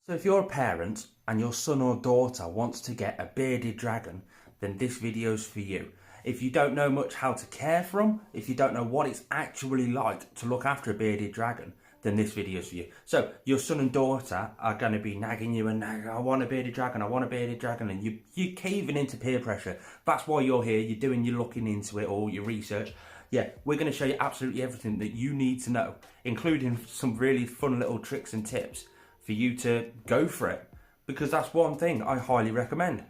So if you're a parent and your son or daughter wants to get a bearded dragon, then this video's for you. If you don't know much how to care for them, if you don't know what it's actually like to look after a bearded dragon, then this video's for you. So your son and daughter are going to be nagging you and nagging, I want a bearded dragon, I want a bearded dragon, and you're caving into peer pressure. That's why you're here, you're doing your looking into it or your research. Yeah, we're going to show you absolutely everything that you need to know, including some really fun little tricks and tips for you to go for it, because that's one thing I highly recommend.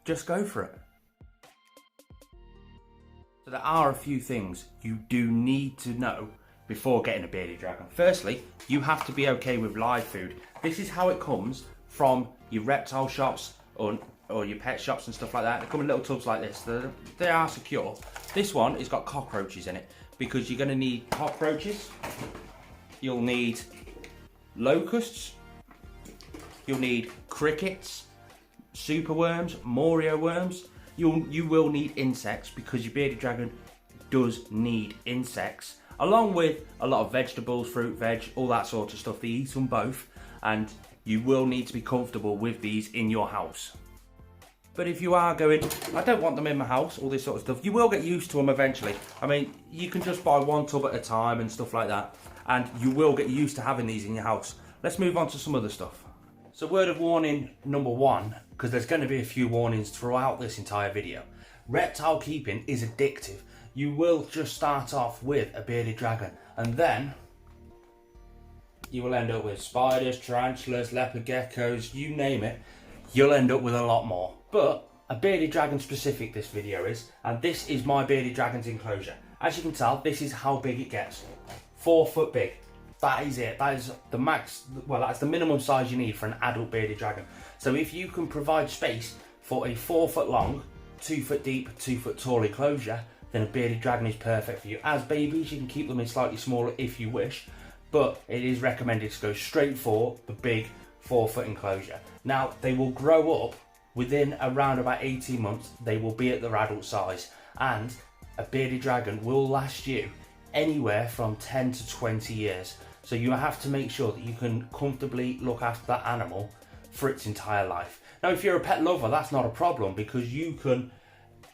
Just go for it. So there are a few things you do need to know before getting a bearded dragon. Firstly, you have to be okay with live food. This is how it comes from your reptile shops or your pet shops and stuff like that. They come in little tubs like this. They are secure. This one has got cockroaches in it because you're going to need cockroaches. You'll need locusts. You'll need crickets, superworms, morio worms. You will need insects because your bearded dragon does need insects, along with a lot of vegetables, fruit, veg, all that sort of stuff. They eat them both, and you will need to be comfortable with these in your house. But if you are going, I don't want them in my house, all this sort of stuff, you will get used to them eventually. I mean, you can just buy one tub at a time and stuff like that, and you will get used to having these in your house. Let's move on to some other stuff. So word of warning number one, because there's going to be a few warnings throughout this entire video. Reptile keeping is addictive. You will just start off with a bearded dragon, and then you will end up with spiders, tarantulas, leopard geckos, you name it. You'll end up with a lot more. But a bearded dragon specific this video is, and this is my bearded dragon's enclosure. As you can tell, this is how big it gets. 4 foot big. That is it. That is the max, well, that's the minimum size you need for an adult bearded dragon. So if you can provide space for a 4 foot long, 2 foot deep, 2 foot tall enclosure, then a bearded dragon is perfect for you. As babies, you can keep them in slightly smaller if you wish, but it is recommended to go straight for the big 4 foot enclosure. Now, they will grow up within around about 18 months. They will be at their adult size, and a bearded dragon will last you anywhere from 10 to 20 years. So you have to make sure that you can comfortably look after that animal for its entire life. Now, if you're a pet lover, that's not a problem, because you can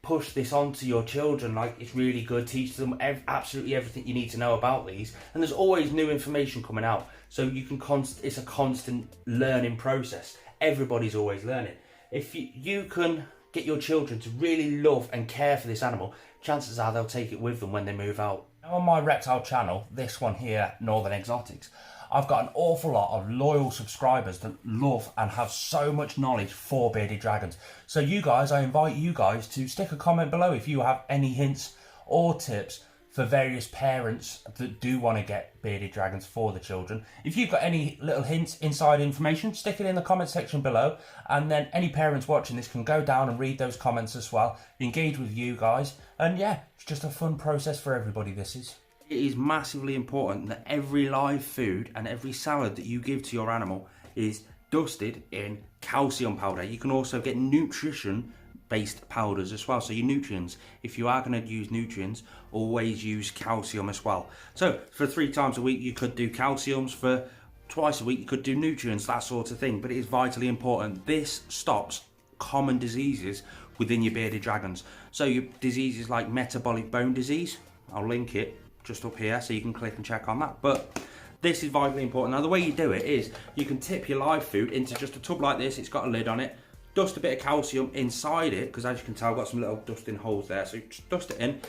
push this on to your children. Like, it's really good, teach them absolutely everything you need to know about these, and there's always new information coming out, so you can it's a constant learning process. Everybody's always learning. If you can get your children to really love and care for this animal, chances are they'll take it with them when they move out. Now, on my reptile channel, this one here, Northern Exotics, I've got an awful lot of loyal subscribers that love and have so much knowledge for bearded dragons. So you guys, I invite you guys to stick a comment below if you have any hints or tips for various parents that do want to get bearded dragons for the children. If you've got any little hints, inside information, stick it in the comment section below, and then any parents watching this can go down and read those comments as well, engage with you guys, and yeah, it's just a fun process for everybody, this is. It is massively important that every live food and every salad that you give to your animal is dusted in calcium powder. You can also get nutrition based powders as well. So your nutrients, if you are going to use nutrients, always use calcium as well. So for 3 times a week you could do calciums, for twice a week you could do nutrients, that sort of thing. But it is vitally important. This stops common diseases within your bearded dragons. So your diseases like metabolic bone disease, I'll link it just up here so you can click and check on that. But this is vitally important. Now, the way you do it is you can tip your live food into just a tub like this. It's got a lid on it. Dust a bit of calcium inside it, because as you can tell, I've got some little dusting holes there. So just dust it in,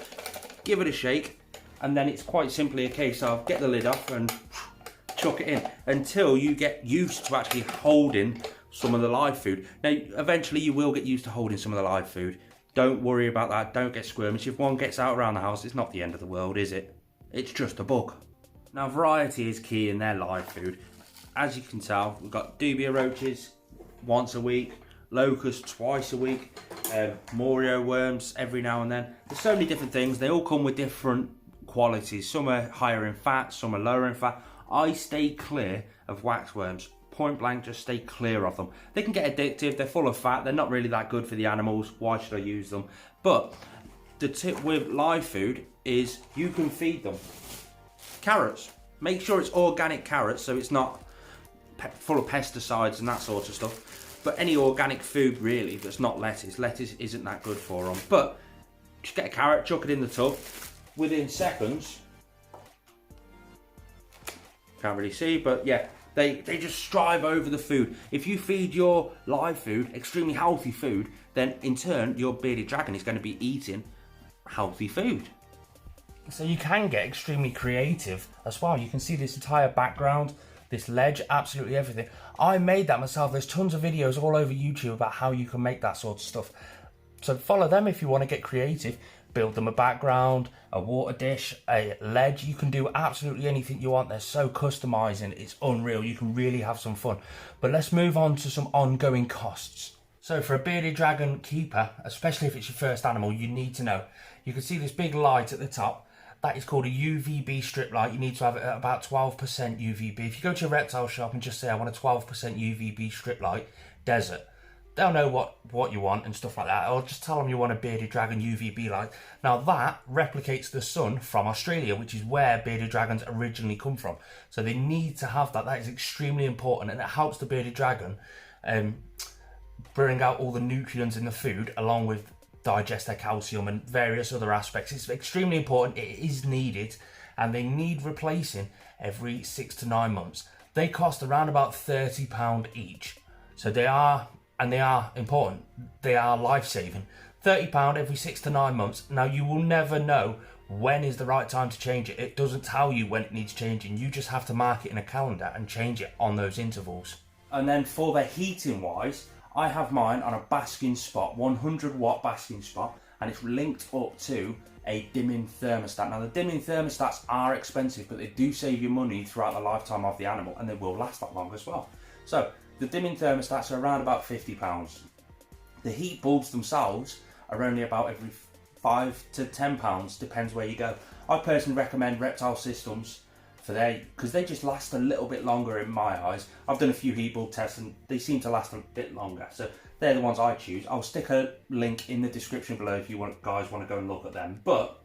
give it a shake, and then it's quite simply a case of get the lid off and chuck it in until you get used to actually holding some of the live food. Now, eventually you will get used to holding some of the live food. Don't worry about that. Don't get squirmish. If one gets out around the house, it's not the end of the world, is it? It's just a bug. Now, variety is key in their live food. As you can tell, we've got dubia roaches once a week, locusts twice a week, morio worms every now and then. There's so many different things. They all come with different qualities. Some are higher in fat, some are lower in fat. I stay clear of waxworms. Point blank, just stay clear of them. They can get addictive, they're full of fat, they're not really that good for the animals. Why should I use them? But the tip with live food is you can feed them carrots. Make sure it's organic carrots, so it's not full of pesticides and that sort of stuff. But any organic food really that's not lettuce isn't that good for them. But just get a carrot, chuck it in the tub. Within seconds, can't really see, but yeah, they just strive over the food. If you feed your live food extremely healthy food, then in turn your bearded dragon is going to be eating healthy food. So you can get extremely creative as well. You can see this entire background, this ledge, absolutely everything. I made that myself. There's tons of videos all over YouTube about how you can make that sort of stuff. So follow them if you want to get creative. Build them a background, a water dish, a ledge. You can do absolutely anything you want. They're so customizing, it's unreal. You can really have some fun. But let's move on to some ongoing costs. So for a bearded dragon keeper, especially if it's your first animal, you need to know. You can see this big light at the top. That is called a UVB strip light. You need to have it at about 12% UVB. If you go to a reptile shop and just say, I want a 12% UVB strip light, desert, they'll know what you want and stuff like that. Or just tell them you want a bearded dragon UVB light. Now that replicates the sun from Australia, which is where bearded dragons originally come from. So they need to have that. That is extremely important, and it helps the bearded dragon bring out all the nutrients in the food, along with digest their calcium and various other aspects. It's extremely important. It is needed, and they need replacing every 6 to 9 months. They cost around about £30 each. So they are important. They are life-saving. £30 every 6 to 9 months. Now you will never know when is the right time to change it. It doesn't tell you when it needs changing. You just have to mark it in a calendar and change it on those intervals. And then for the heating wise, I have mine on a basking spot, 100 watt basking spot, and it's linked up to a dimming thermostat. Now the dimming thermostats are expensive, but they do save you money throughout the lifetime of the animal, and they will last that long as well. So the dimming thermostats are around about £50. The heat bulbs themselves are only about every £5 to £10, depends where you go. I personally recommend Reptile systems because they just last a little bit longer in my eyes. I've done a few heat bulb tests and they seem to last a bit longer. So they're the ones I choose. I'll stick a link in the description below if you guys want to go and look at them. But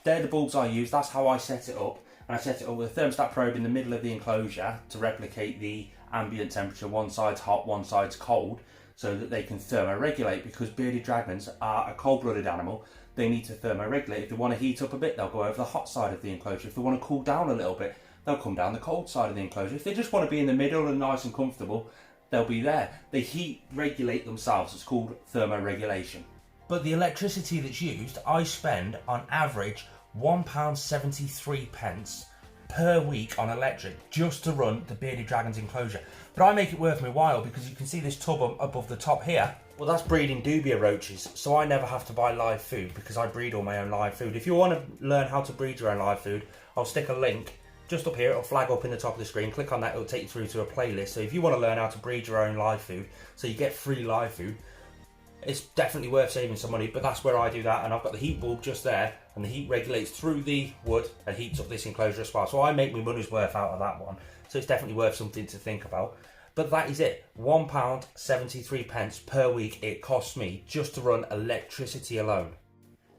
they're the bulbs I use. That's how I set it up. And I set it up with a thermostat probe in the middle of the enclosure to replicate the ambient temperature. One side's hot, one side's cold, so that they can thermoregulate, because bearded dragons are a cold-blooded animal. They need to thermoregulate. If they want to heat up a bit, they'll go over the hot side of the enclosure. If they want to cool down a little bit, they'll come down the cold side of the enclosure. If they just want to be in the middle and nice and comfortable, they'll be there. They heat regulate themselves. It's called thermoregulation. But the electricity that's used, I spend on average £1.73 per week on electric just to run the bearded dragon's enclosure. But I make it worth my while, because you can see this tub above the top here. Well, that's breeding dubia roaches, so I never have to buy live food because I breed all my own live food. If you want to learn how to breed your own live food, I'll stick a link just up here. It'll flag up in the top of the screen. Click on that, it'll take you through to a playlist. So if you want to learn how to breed your own live food, so you get free live food, it's definitely worth saving some money. But that's where I do that, and I've got the heat bulb just there, and the heat regulates through the wood and heats up this enclosure as well. So I make my money's worth out of that one. So it's definitely worth something to think about. But that is it, £1.73 per week it costs me just to run electricity alone.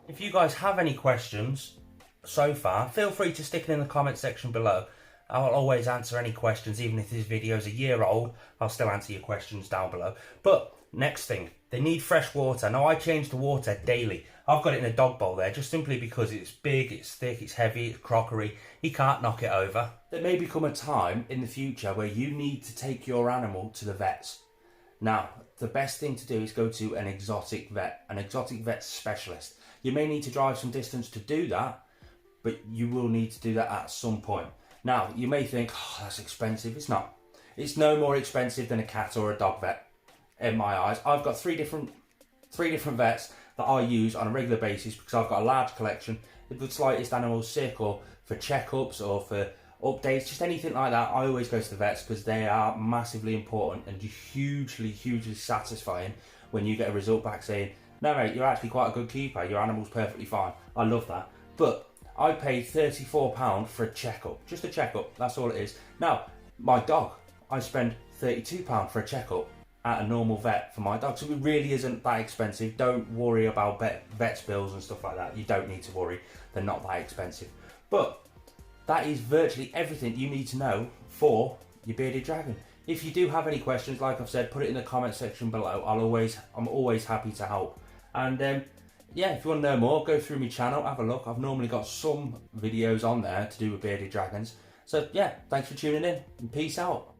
If you guys have any questions so far, feel free to stick it in the comment section below. I'll always answer any questions. Even if this video is a year old, I'll still answer your questions down below. But next thing, they need fresh water. Now I change the water daily. I've got it in a dog bowl there, just simply because it's big, it's thick, it's heavy, it's crockery. He can't knock it over. There may become a time in the future where you need to take your animal to the vets. Now, the best thing to do is go to an exotic vet specialist. You may need to drive some distance to do that, but you will need to do that at some point. Now, you may think, oh, that's expensive. It's not. It's no more expensive than a cat or a dog vet, in my eyes. I've got three different vets that I use on a regular basis because I've got a large collection. If the slightest animal's sick, or for checkups, or for updates, just anything like that, I always go to the vets because they are massively important and hugely satisfying when you get a result back saying, no mate, you're actually quite a good keeper, your animal's perfectly fine. I love that. But I pay £34 for a checkup, just a checkup, that's all it is. Now, my dog, I spend £32 for a checkup at a normal vet for my dog, so it really isn't that expensive. Don't worry about vet's bills and stuff like that. You don't need to worry, they're not that expensive. But that is virtually everything you need to know for your bearded dragon. If you do have any questions, like I've said, put it in the comment section below. I'm always happy to help. And yeah, if you want to know more, go through my channel, have a look. I've normally got some videos on there to do with bearded dragons. So yeah, thanks for tuning in and peace out.